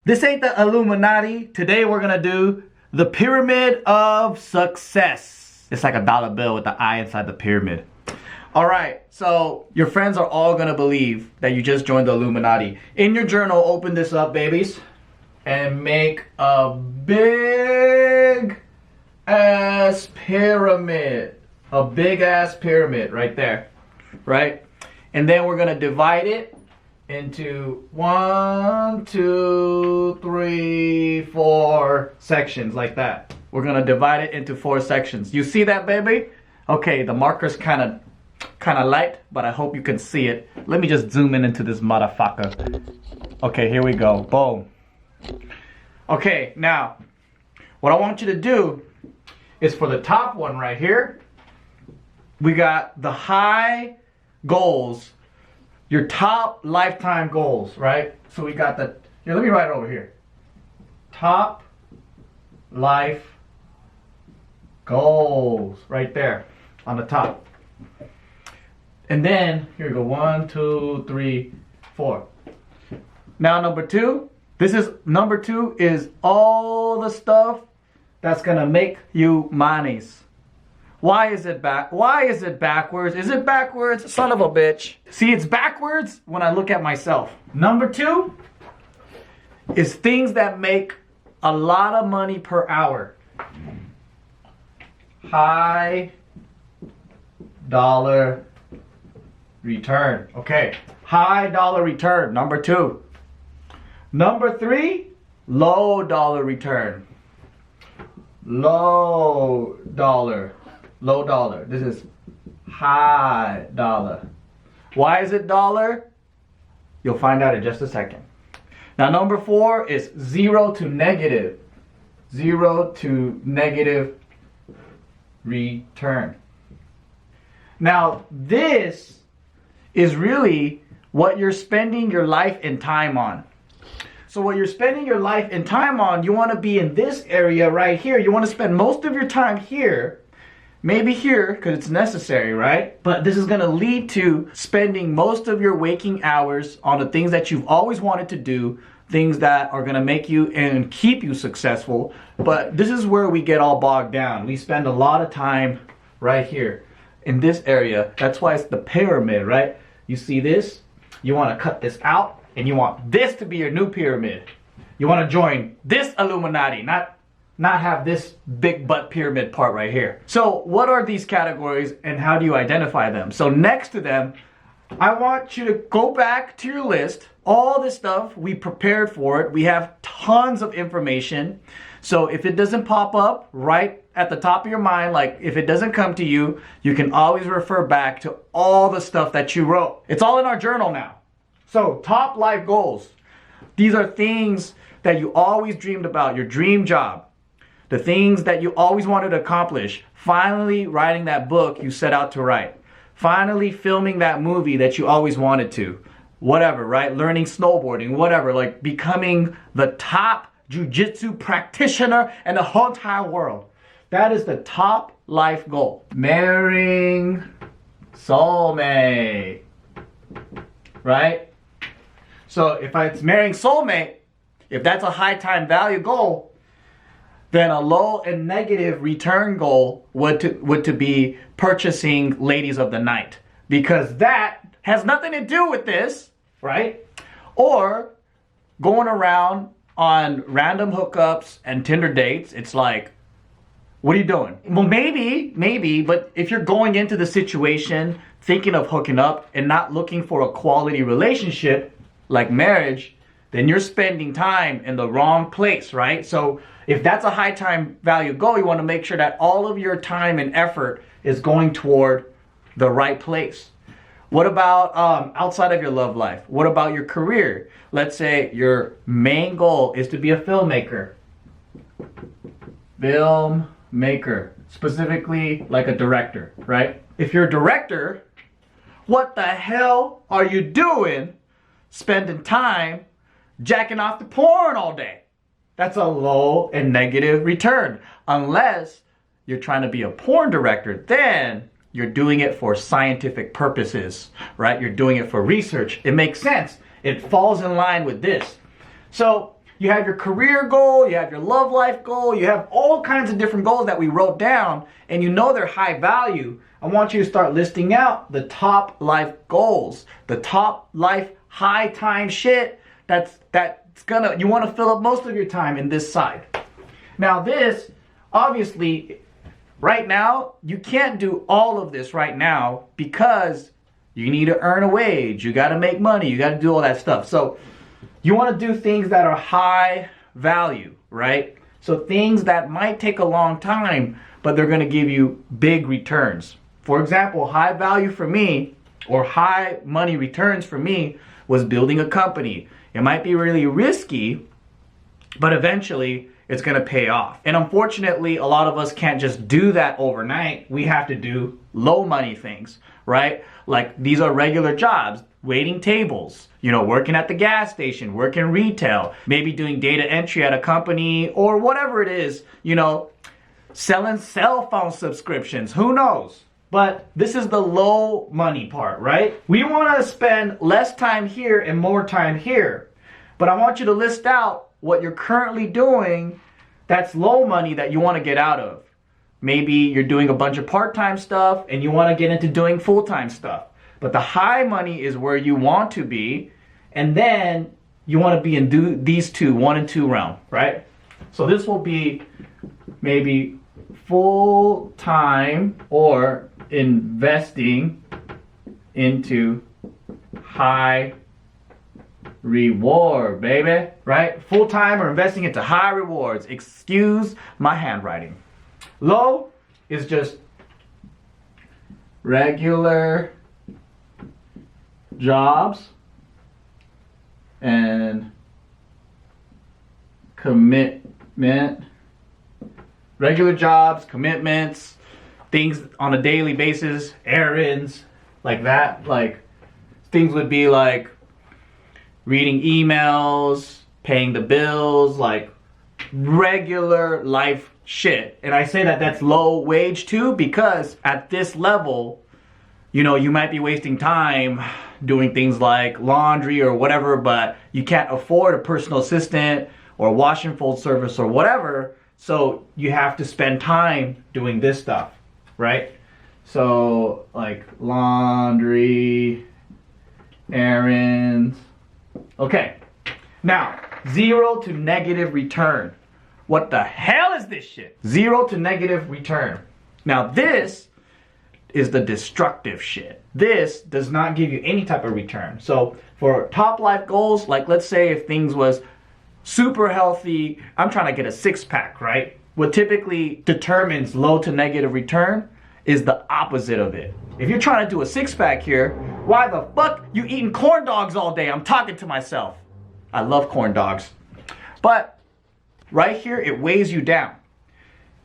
This ain't the Illuminati. Today we're gonna do the Pyramid of Success. It's like a dollar bill with the eye inside the pyramid. Alright, so your friends are all gonna believe that you just joined the Illuminati. In your journal, open this up, babies, and make a big ass pyramid. A big ass pyramid right there. Right? And then we're gonna divide it into 1, 2, 3, 4 sections like that. We're gonna divide it into 4 sections. You see that, baby? Okay, the marker's kind of light, but I hope you can see it. Let me just zoom in into this motherfucker. Okay, here we go. Boom. Okay, now what I want you to do is for the top one right here, we got the high goals. Your top lifetime goals, right? So we got the, here, let me write it over here. Top life goals, right there on the top. And then, here we go, 1, 2, 3, 4. Now number 2, number 2 is all the stuff that's gonna make you monies. Why is it backwards? Is it backwards? Son of a bitch. See, it's backwards when I look at myself. Number 2 is things that make a lot of money per hour. High dollar return. Okay, high dollar return, number 2. Number 3, low dollar return. Low dollar. This is high dollar. Why is it dollar? You'll find out in just a second. Now number 4 is 0 to negative. 0 to negative return. Now this is really what you're spending your life and time on. So what you're spending your life and time on, you want to be in this area right here. You want to spend most of your time here. Maybe here, because it's necessary, right? But this is going to lead to spending most of your waking hours on the things that you've always wanted to do, things that are going to make you and keep you successful. But this is where we get all bogged down. We spend a lot of time right here in this area. That's why it's the pyramid, right? You see this? You want to cut this out, and you want this to be your new pyramid. You want to join this Illuminati, not have this big butt pyramid part right here. So what are these categories and how do you identify them? So next to them, I want you to go back to your list. All this stuff, we prepared for it. We have tons of information. So if it doesn't pop up right at the top of your mind, like if it doesn't come to you, you can always refer back to all the stuff that you wrote. It's all in our journal now. So top life goals. These are things that you always dreamed about, your dream job. The things that you always wanted to accomplish. Finally writing that book you set out to write. Finally filming that movie that you always wanted to. Whatever, right? Learning snowboarding, whatever. Like becoming the top jiu-jitsu practitioner in the whole entire world. That is the top life goal. Marrying soulmate. Right? So if it's marrying soulmate, if that's a high time value goal, then a low and negative return goal would to be purchasing ladies of the night. Because that has nothing to do with this, right? Or going around on random hookups and Tinder dates. It's like, what are you doing? Well, maybe, but if you're going into the situation thinking of hooking up and not looking for a quality relationship like marriage, then you're spending time in the wrong place, right? So if that's a high time value goal, you want to make sure that all of your time and effort is going toward the right place. What about outside of your love life? What about your career? Let's say your main goal is to be a filmmaker. Filmmaker, specifically like a director, right? If you're a director, what the hell are you doing spending time jacking off the porn all day? That's a low and negative return. Unless you're trying to be a porn director, then you're doing it for scientific purposes, right? You're doing it for research. It makes sense. It falls in line with this. So You have your career goal, you have your love life goal, you have all kinds of different goals that we wrote down, and you know they're high value. I want you to start listing out the top life goals, the top life high time shit that's gonna, you want to fill up most of your time in this side. Now this, obviously, right now, you can't do all of this right now because you need to earn a wage, you gotta make money, you gotta do all that stuff. So you want to do things that are high value, right? So things that might take a long time, but they're going to give you big returns. For example, high value for me, or high money returns for me, was building a company. It might be really risky, but eventually it's going to pay off. And unfortunately, a lot of us can't just do that overnight. We have to do low money things, right? Like these are regular jobs, waiting tables, you know, working at the gas station, working retail, maybe doing data entry at a company or whatever it is, you know, selling cell phone subscriptions, who knows? But this is the low money part, right? We want to spend less time here and more time here. But I want you to list out what you're currently doing that's low money that you want to get out of. Maybe you're doing a bunch of part-time stuff and you want to get into doing full-time stuff. But the high money is where you want to be, and then you want to be in these two, 1 and 2 realm, right? So this will be maybe full-time or investing into high reward, baby, right? Full-time or investing into high rewards. Excuse my handwriting. Low is just regular jobs and commitment. Regular jobs, commitments, things on a daily basis, errands, like that. Like things would be like reading emails, paying the bills, like regular life shit. And I say that that's low wage too, because at this level, you know, you might be wasting time doing things like laundry or whatever, but you can't afford a personal assistant or wash and fold service or whatever. So you have to spend time doing this stuff, right? So like laundry, errands. Okay. Now, 0 to negative return. What the hell is this shit? 0 to negative return. Now this is the destructive shit. This does not give you any type of return. So for top life goals, like let's say if things was super healthy, I'm trying to get a 6-pack, right? What typically determines low to negative return is the opposite of it. If you're trying to do a 6-pack here, why the fuck you eating corn dogs all day? I'm talking to myself. I love corn dogs. But right here, it weighs you down.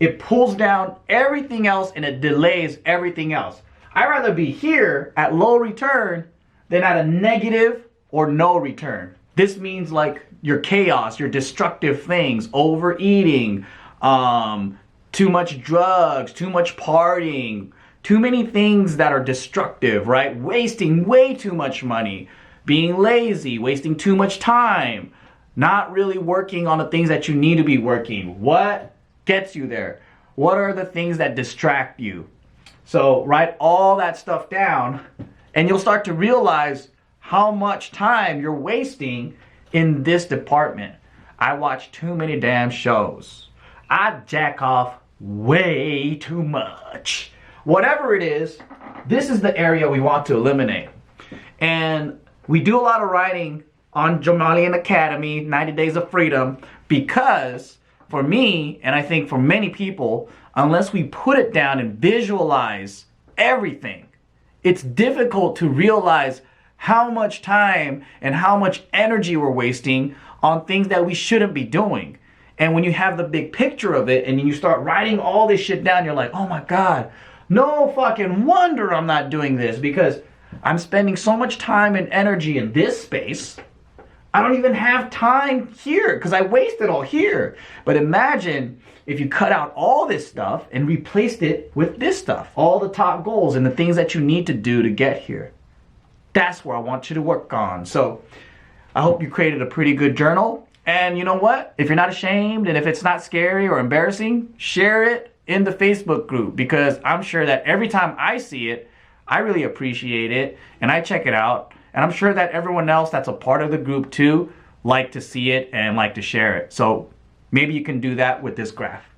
It pulls down everything else and it delays everything else. I'd rather be here at low return than at a negative or no return. This means like your chaos, your destructive things, overeating, too much drugs, too much partying, too many things that are destructive, right? Wasting way too much money, being lazy, wasting too much time, not really working on the things that you need to be working. What gets you there? What are the things that distract you? So write all that stuff down and you'll start to realize how much time you're wasting in this department. I watch too many damn shows. I jack off way too much. Whatever it is, this is the area we want to eliminate. And we do a lot of writing on Jamalian Academy, 90 Days of Freedom, because for me, and I think for many people, unless we put it down and visualize everything, it's difficult to realize how much time and how much energy we're wasting on things that we shouldn't be doing. And when you have the big picture of it and you start writing all this shit down, you're like, oh my God, no fucking wonder I'm not doing this, because I'm spending so much time and energy in this space. I don't even have time here because I wasted all here. But imagine if you cut out all this stuff and replaced it with this stuff, all the top goals and the things that you need to do to get here. That's where I want you to work on. So I hope you created a pretty good journal. And you know what? If you're not ashamed and if it's not scary or embarrassing, share it in the Facebook group, because I'm sure that every time I see it, I really appreciate it and I check it out. And I'm sure that everyone else that's a part of the group too like to see it and like to share it. So maybe you can do that with this graph.